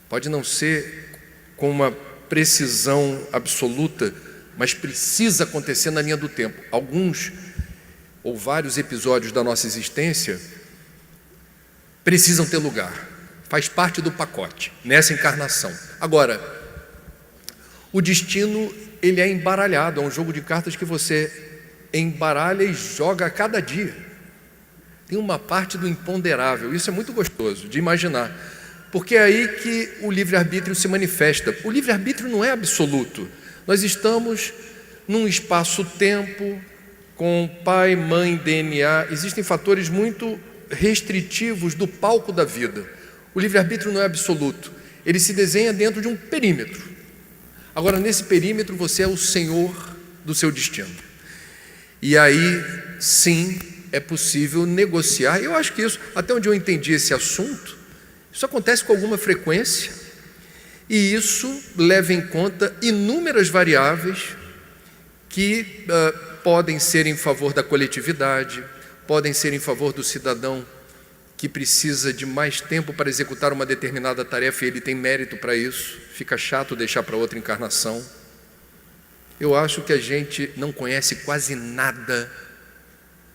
Pode não ser com uma precisão absoluta, mas precisa acontecer na linha do tempo. Alguns ou vários episódios da nossa existência precisam ter lugar. Faz parte do pacote, nessa encarnação. Agora, o destino, ele é embaralhado, é um jogo de cartas que você embaralha e joga a cada dia. Tem uma parte do imponderável, isso é muito gostoso de imaginar, porque é aí que o livre-arbítrio se manifesta. O livre-arbítrio não é absoluto. Nós estamos num espaço-tempo, com pai, mãe, DNA, existem fatores muito restritivos do palco da vida. O livre-arbítrio não é absoluto, ele se desenha dentro de um perímetro. Agora, nesse perímetro, você é o senhor do seu destino. E aí, sim, é possível negociar. Eu acho que isso, até onde eu entendi esse assunto, isso acontece com alguma frequência, e isso leva em conta inúmeras variáveis que podem ser em favor da coletividade, podem ser em favor do cidadão que precisa de mais tempo para executar uma determinada tarefa e ele tem mérito para isso, fica chato deixar para outra encarnação. Eu acho que a gente não conhece quase nada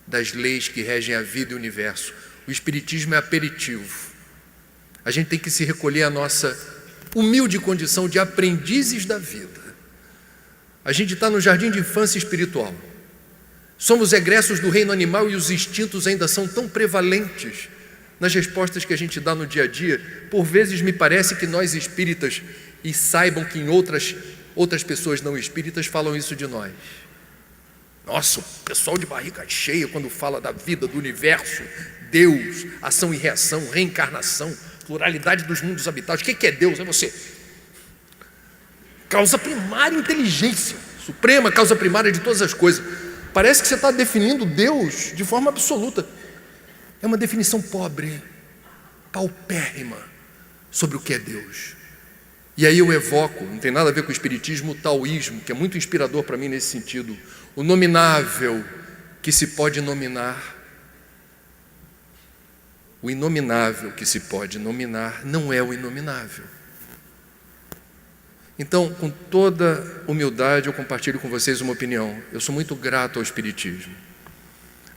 das leis que regem a vida e o universo. O espiritismo é aperitivo. A gente tem que se recolher à nossa humilde condição de aprendizes da vida. A gente está no jardim de infância espiritual. Somos egressos do reino animal e os instintos ainda são tão prevalentes nas respostas que a gente dá no dia a dia. Por vezes me parece que nós espíritas, e saibam que em outras pessoas não espíritas falam isso de nós. Nossa, o pessoal de barriga cheia quando fala da vida, do universo, Deus, ação e reação, reencarnação, pluralidade dos mundos habitados. O que é Deus? É você. Causa primária, inteligência suprema, causa primária de todas as coisas. Parece que você está definindo Deus de forma absoluta. É uma definição pobre, paupérrima sobre o que é Deus. E aí eu evoco, não tem nada a ver com o espiritismo, o taoísmo, que é muito inspirador para mim nesse sentido. O nominável que se pode nominar. O inominável que se pode nominar não é o inominável. Então, com toda humildade, eu compartilho com vocês uma opinião. Eu sou muito grato ao espiritismo.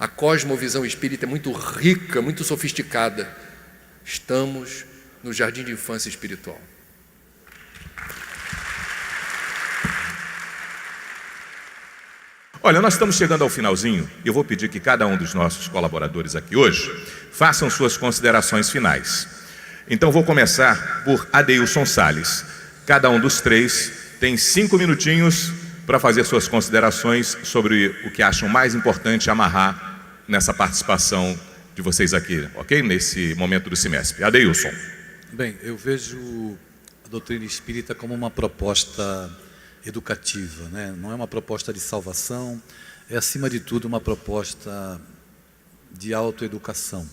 A cosmovisão espírita é muito rica, muito sofisticada. Estamos no jardim de infância espiritual. Olha, nós estamos chegando ao finalzinho e eu vou pedir que cada um dos nossos colaboradores aqui hoje façam suas considerações finais. Então vou começar por Adeilson Salles. Cada um dos três tem 5 minutinhos para fazer suas considerações sobre o que acham mais importante amarrar nessa participação de vocês aqui, ok? Nesse momento do semestre. Adeilson. Bem, eu vejo a doutrina espírita como uma proposta educativa, né? Não é uma proposta de salvação, é acima de tudo uma proposta de autoeducação,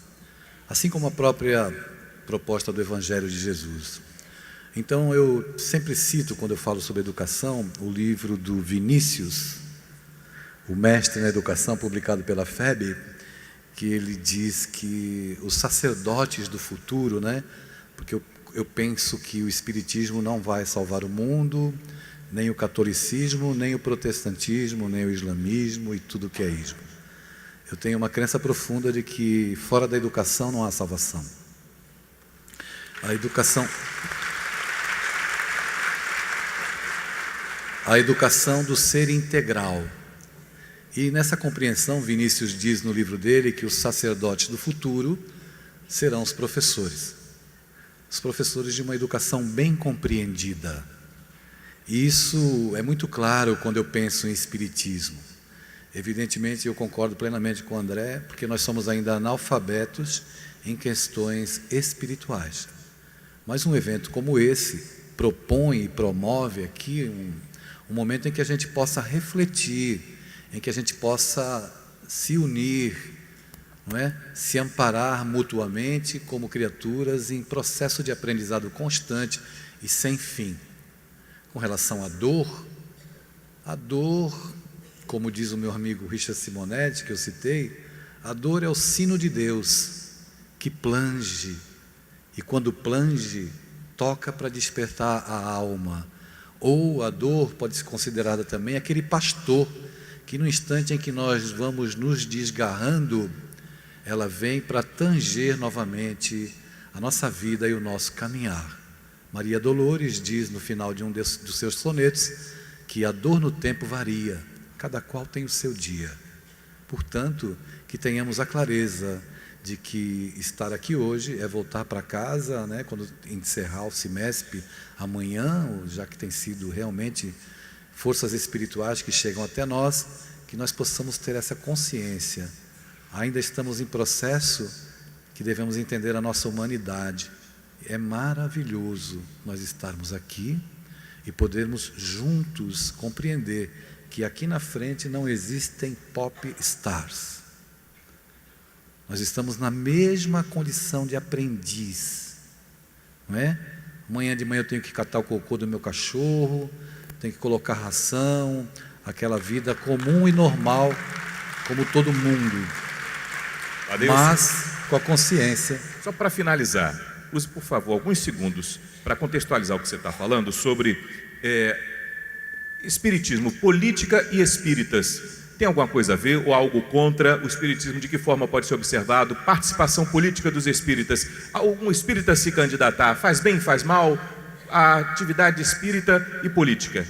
assim como a própria proposta do Evangelho de Jesus. Então eu sempre cito, quando eu falo sobre educação, o livro do Vinícius, o mestre na educação, publicado pela FEB, que ele diz que os sacerdotes do futuro, né? Porque eu penso que o espiritismo não vai salvar o mundo, nem o catolicismo, nem o protestantismo, nem o islamismo e tudo que é ismo. Eu tenho uma crença profunda de que fora da educação não há salvação. A educação do ser integral. E nessa compreensão, Vinícius diz no livro dele que os sacerdotes do futuro serão os professores de uma educação bem compreendida. E isso é muito claro quando eu penso em espiritismo. Evidentemente eu concordo plenamente com o André, porque nós somos ainda analfabetos em questões espirituais. Mas um evento como esse propõe e promove aqui um momento em que a gente possa refletir, em que a gente possa se unir, não é? Se amparar mutuamente como criaturas em processo de aprendizado constante e sem fim. Com relação à dor, como diz o meu amigo Richard Simonetti, que eu citei, a dor é o sino de Deus que plange, e quando plange, toca para despertar a alma. Ou a dor pode ser considerada também aquele pastor que no instante em que nós vamos nos desgarrando, ela vem para tanger novamente a nossa vida e o nosso caminhar. Maria Dolores diz no final de um dos seus sonetos que a dor no tempo varia, cada qual tem o seu dia. Portanto, que tenhamos a clareza de que estar aqui hoje é voltar para casa, né, quando encerrar o semestre amanhã, já que tem sido realmente forças espirituais que chegam até nós, que nós possamos ter essa consciência. Ainda estamos em processo que devemos entender a nossa humanidade. É maravilhoso nós estarmos aqui e podermos juntos compreender que aqui na frente não existem pop stars. Nós estamos na mesma condição de aprendiz, não é? Amanhã de manhã eu tenho que catar o cocô do meu cachorro, tenho que colocar ração, aquela vida comum e normal, como todo mundo, mas com a consciência. Só para finalizar, use, por favor, alguns segundos para contextualizar o que você está falando sobre espiritismo, política e espíritas. Tem alguma coisa a ver ou algo contra o espiritismo? De que forma pode ser observado? Participação política dos espíritas. Algum espírita se candidatar faz bem, faz mal? A atividade espírita e política.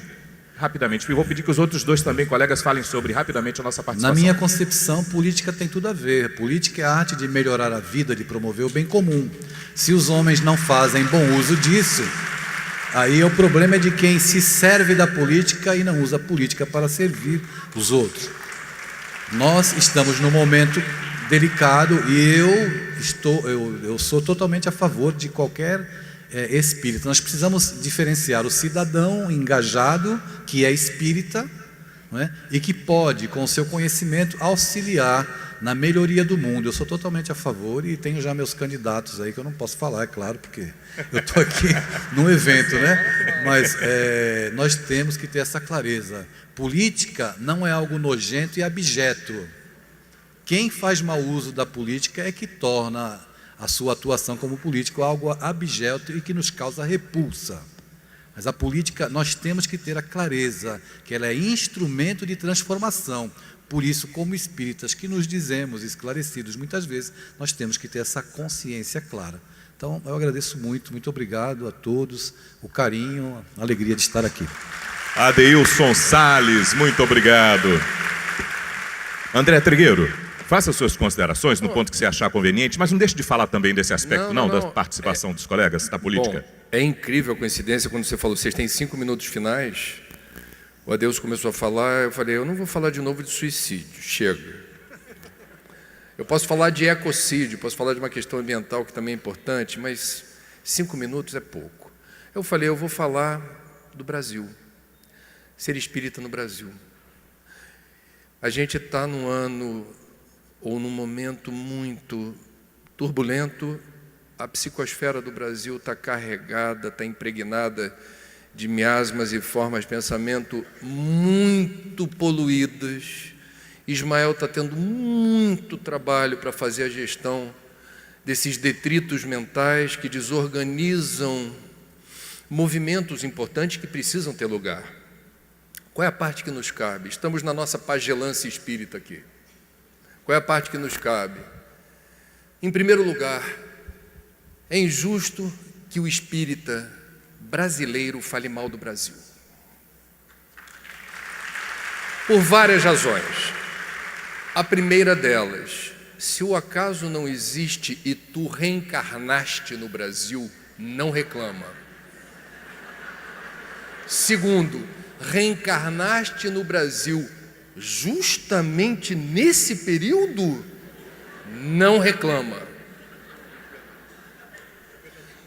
Rapidamente, eu vou pedir que os outros dois também, colegas, falem sobre rapidamente a nossa participação. Na minha concepção, política tem tudo a ver. Política é a arte de melhorar a vida, de promover o bem comum. Se os homens não fazem bom uso disso, aí o problema é de quem se serve da política e não usa a política para servir os outros. Nós estamos num momento delicado e eu sou totalmente a favor de qualquer espírita. Nós precisamos diferenciar o cidadão engajado, que é espírita, não é? E que pode, com o seu conhecimento, auxiliar na melhoria do mundo. Eu sou totalmente a favor e tenho já meus candidatos aí, que eu não posso falar, é claro, porque eu estou aqui num evento, né? Mas nós temos que ter essa clareza. Política não é algo nojento e abjeto. Quem faz mau uso da política é que torna a sua atuação como político algo abjeto e que nos causa repulsa. Mas a política, nós temos que ter a clareza que ela é instrumento de transformação. Por isso, como espíritas que nos dizemos esclarecidos, muitas vezes nós temos que ter essa consciência clara. Então, eu agradeço muito, muito obrigado a todos, o carinho, a alegria de estar aqui. Adeilson Salles, muito obrigado. André Trigueiro, faça suas considerações no ponto que você achar conveniente, mas não deixe de falar também desse aspecto, não da participação dos colegas, da política. Bom, é incrível a coincidência quando você falou, vocês têm 5 minutos finais, o Adeilson começou a falar, eu falei, eu não vou falar de novo de suicídio, chega. Eu posso falar de ecocídio, posso falar de uma questão ambiental que também é importante, mas 5 minutos é pouco. Eu falei, eu vou falar do Brasil, ser espírita no Brasil. A gente está num ano ou num momento muito turbulento, a psicosfera do Brasil está carregada, está impregnada de miasmas e formas de pensamento muito poluídas. Ismael está tendo muito trabalho para fazer a gestão desses detritos mentais que desorganizam movimentos importantes que precisam ter lugar. Qual é a parte que nos cabe? Estamos na nossa pagelância espírita aqui. Qual é a parte que nos cabe? Em primeiro lugar, é injusto que o espírita brasileiro fale mal do Brasil. Por várias razões. A primeira delas, se o acaso não existe e tu reencarnaste no Brasil, não reclama. Segundo, reencarnaste no Brasil justamente nesse período, não reclama.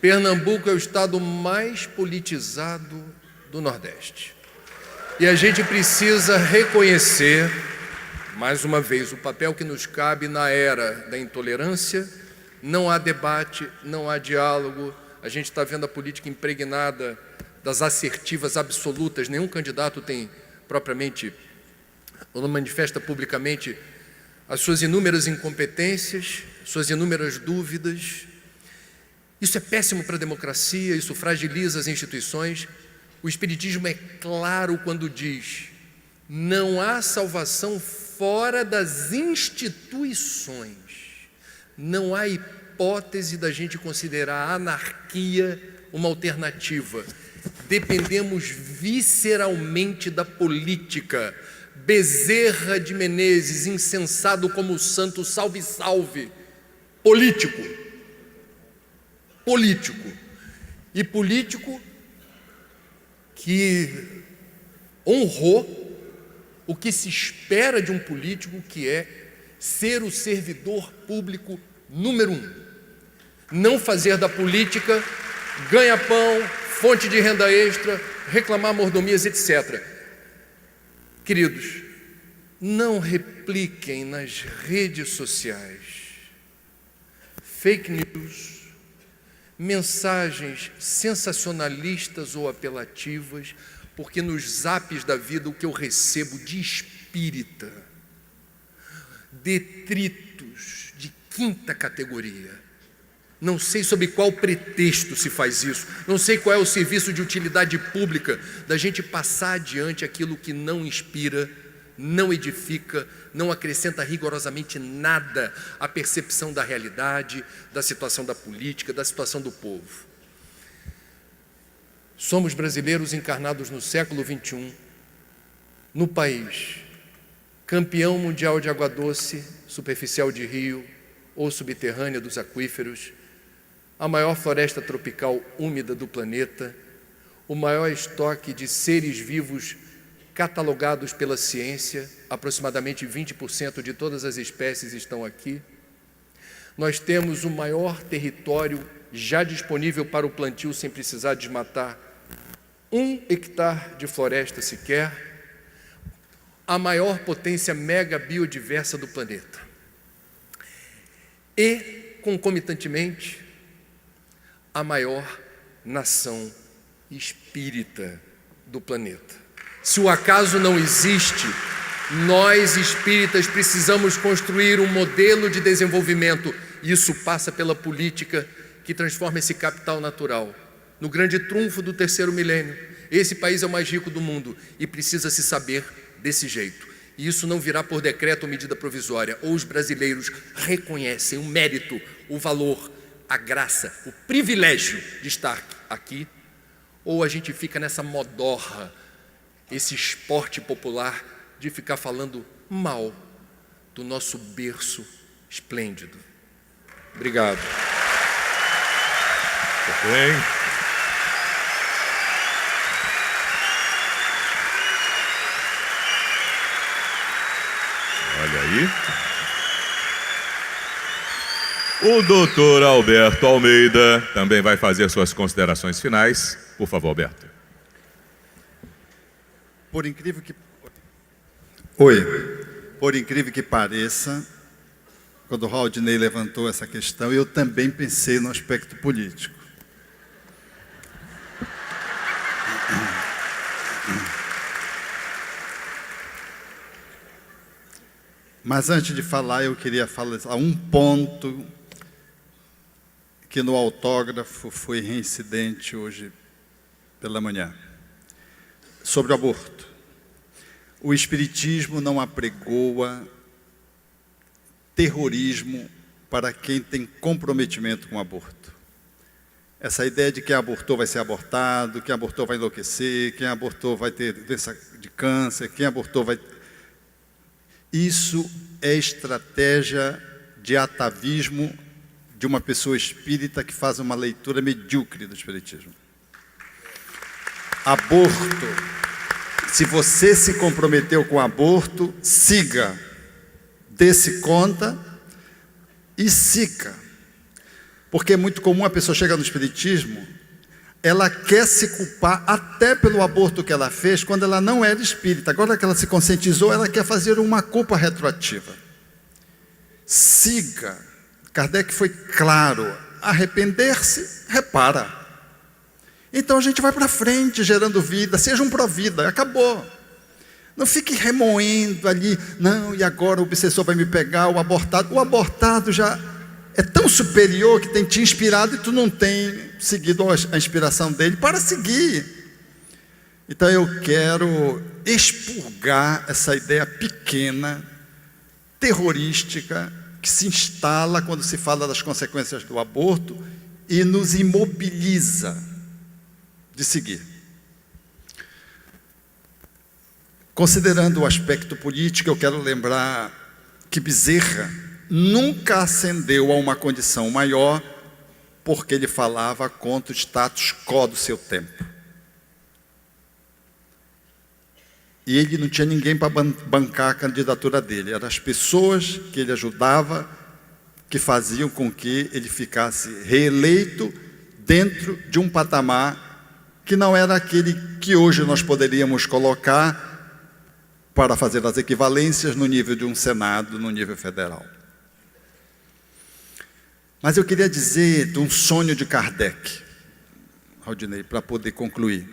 Pernambuco é o estado mais politizado do Nordeste. E a gente precisa reconhecer, mais uma vez, o papel que nos cabe na era da intolerância. Não há debate, não há diálogo. A gente está vendo a política impregnada das assertivas absolutas. Nenhum candidato tem propriamente, ou não manifesta publicamente, as suas inúmeras incompetências, suas inúmeras dúvidas. Isso é péssimo para a democracia, isso fragiliza as instituições. O Espiritismo é claro quando diz: não há salvação fora das instituições. Não há hipótese da gente considerar a anarquia uma alternativa. Dependemos visceralmente da política. Bezerra de Menezes, incensado como santo, salve, salve. Político. E político que honrou o que se espera de um político, que é ser o servidor público número 1. Não fazer da política ganha-pão, fonte de renda extra, reclamar mordomias, etc. Queridos, não repliquem nas redes sociais fake news, mensagens sensacionalistas ou apelativas, porque nos zaps da vida o que eu recebo de espírita, detritos de quinta categoria. Não sei sob qual pretexto se faz isso, não sei qual é o serviço de utilidade pública da gente passar adiante aquilo que não inspira, não edifica, não acrescenta rigorosamente nada à percepção da realidade, da situação da política, da situação do povo. Somos brasileiros encarnados no século XXI, no país, campeão mundial de água doce, superficial de rio ou subterrânea dos aquíferos, a maior floresta tropical úmida do planeta, o maior estoque de seres vivos catalogados pela ciência, aproximadamente 20% de todas as espécies estão aqui. Nós temos o maior território já disponível para o plantio sem precisar desmatar 1 hectare de floresta sequer, a maior potência mega biodiversa do planeta. E, concomitantemente, a maior nação espírita do planeta. Se o acaso não existe, nós espíritas precisamos construir um modelo de desenvolvimento. Isso passa pela política que transforma esse capital natural no grande trunfo do terceiro milênio. Esse país é o mais rico do mundo e precisa se saber desse jeito. E isso não virá por decreto ou medida provisória. Ou os brasileiros reconhecem o mérito, o valor, a graça, o privilégio de estar aqui, ou a gente fica nessa modorra, esse esporte popular de ficar falando mal do nosso berço esplêndido. Obrigado. Muito bem. Olha aí. O doutor Alberto Almeida também vai fazer suas considerações finais. Por favor, Alberto. Por incrível que pareça, quando o Raudinei levantou essa questão, eu também pensei no aspecto político. Mas antes de falar, eu queria falar um ponto que no autógrafo foi reincidente hoje pela manhã, sobre o aborto. O Espiritismo não apregoa terrorismo para quem tem comprometimento com o aborto. Essa ideia de quem abortou vai ser abortado, quem abortou vai enlouquecer, quem abortou vai ter doença de câncer, quem abortou vai... Isso é estratégia de atavismo de uma pessoa espírita que faz uma leitura medíocre do Espiritismo. Aborto, se você se comprometeu com aborto, siga, dê-se conta e siga. Porque é muito comum a pessoa chegar no Espiritismo, ela quer se culpar até pelo aborto que ela fez quando ela não era espírita. Agora que ela se conscientizou, ela quer fazer uma culpa retroativa. Siga. Kardec foi claro, arrepender-se, repara. Então a gente vai para frente, gerando vida, seja um pró-vida, acabou. Não fique remoendo ali, não, e agora o obsessor vai me pegar, o abortado já é tão superior que tem te inspirado e tu não tem seguido a inspiração dele para seguir. Então eu quero expurgar essa ideia pequena, terrorística, que se instala quando se fala das consequências do aborto e nos imobiliza de seguir. Considerando o aspecto político, eu quero lembrar que Bezerra nunca ascendeu a uma condição maior porque ele falava contra o status quo do seu tempo. E ele não tinha ninguém para bancar a candidatura dele. Eram as pessoas que ele ajudava que faziam com que ele ficasse reeleito dentro de um patamar que não era aquele que hoje nós poderíamos colocar para fazer as equivalências no nível de um Senado, no nível federal. Mas eu queria dizer de um sonho de Kardec, Raudinei, para poder concluir.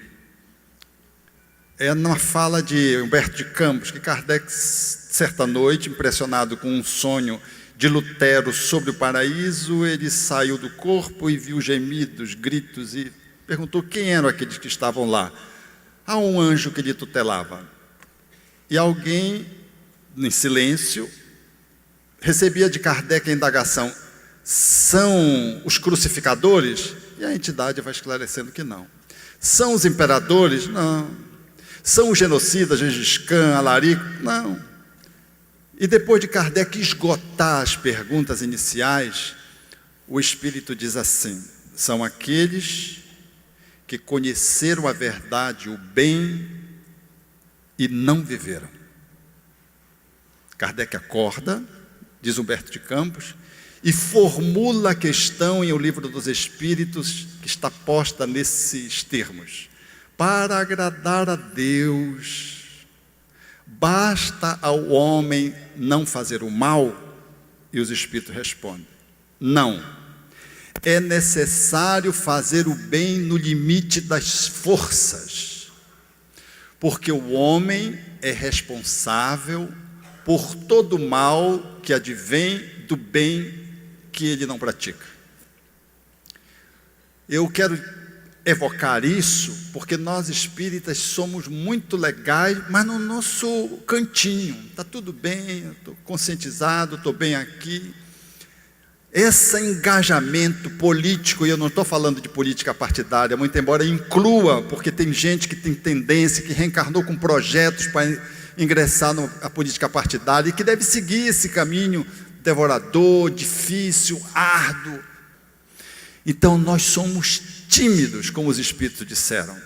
É numa fala de Humberto de Campos, que Kardec, certa noite, impressionado com um sonho de Lutero sobre o paraíso, ele saiu do corpo e viu gemidos, gritos, e perguntou quem eram aqueles que estavam lá. Há um anjo que lhe tutelava. E alguém, em silêncio, recebia de Kardec a indagação: são os crucificadores? E a entidade vai esclarecendo que não. São os imperadores? Não. São os genocidas, Gengis Khan, Alarico? Não. E depois de Kardec esgotar as perguntas iniciais, o Espírito diz assim: são aqueles que conheceram a verdade, o bem, e não viveram. Kardec acorda, diz Humberto de Campos, e formula a questão em O Livro dos Espíritos, que está posta nesses termos: para agradar a Deus, basta ao homem não fazer o mal? E os Espíritos respondem: não, é necessário fazer o bem no limite das forças, porque o homem é responsável por todo o mal que advém do bem que ele não pratica. Eu quero evocar isso porque nós espíritas somos muito legais, mas no nosso cantinho. Está tudo bem, estou conscientizado, estou bem aqui. Esse engajamento político, e eu não estou falando de política partidária, muito embora inclua, porque tem gente que tem tendência, que reencarnou com projetos para ingressar na política partidária e que deve seguir esse caminho devorador, difícil, árduo. Então nós somos tímidos, como os Espíritos disseram.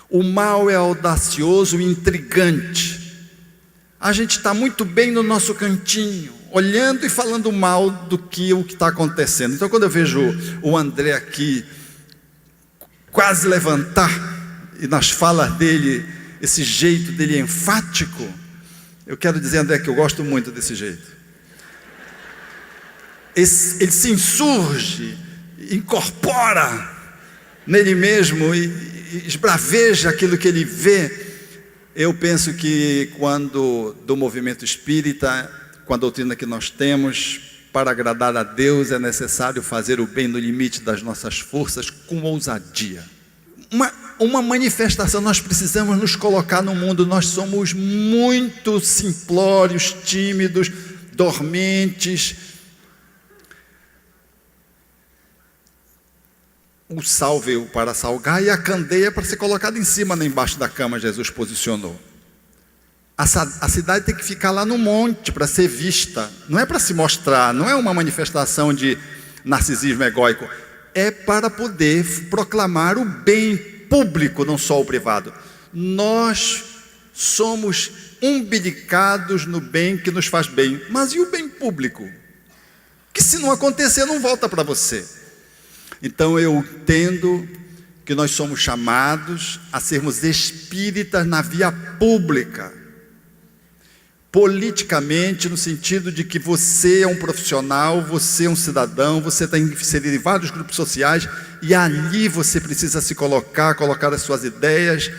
O mal é audacioso e intrigante. A gente está muito bem no nosso cantinho, olhando e falando mal do que o que está acontecendo. Então quando eu vejo o André aqui quase levantar, e nas falas dele, esse jeito dele enfático, eu quero dizer, André, que eu gosto muito desse jeito. Ele se insurge, incorpora nele mesmo e esbraveja aquilo que ele vê. Eu penso que quando do movimento espírita, com a doutrina que nós temos, para agradar a Deus é necessário fazer o bem no limite das nossas forças, com ousadia. Uma manifestação, nós precisamos nos colocar no mundo. Nós somos muito simplórios, tímidos, dormentes. O sal veio para salgar e a candeia para ser colocada em cima, nem embaixo da cama. Jesus posicionou. A cidade tem que ficar lá no monte para ser vista. Não é para se mostrar, não é uma manifestação de narcisismo egóico. É para poder proclamar o bem público, não só o privado. Nós somos umbilicados no bem que nos faz bem. Mas e o bem público? Que se não acontecer, não volta para você. Então eu entendo que nós somos chamados a sermos espíritas na via pública, politicamente, no sentido de que você é um profissional, você é um cidadão, você está inserido em vários grupos sociais, e ali você precisa se colocar as suas ideias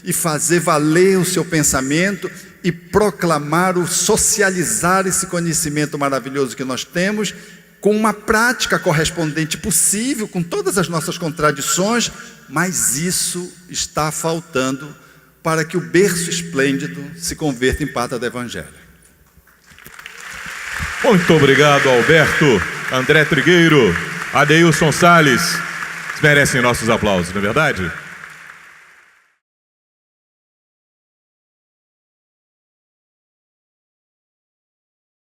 e fazer valer o seu pensamento e proclamar, socializar esse conhecimento maravilhoso que nós temos, com uma prática correspondente possível, com todas as nossas contradições, mas isso está faltando para que o berço esplêndido se converta em pátria do Evangelho. Muito obrigado, Alberto, André Trigueiro, Adeilson Salles. Merecem nossos aplausos, não é verdade?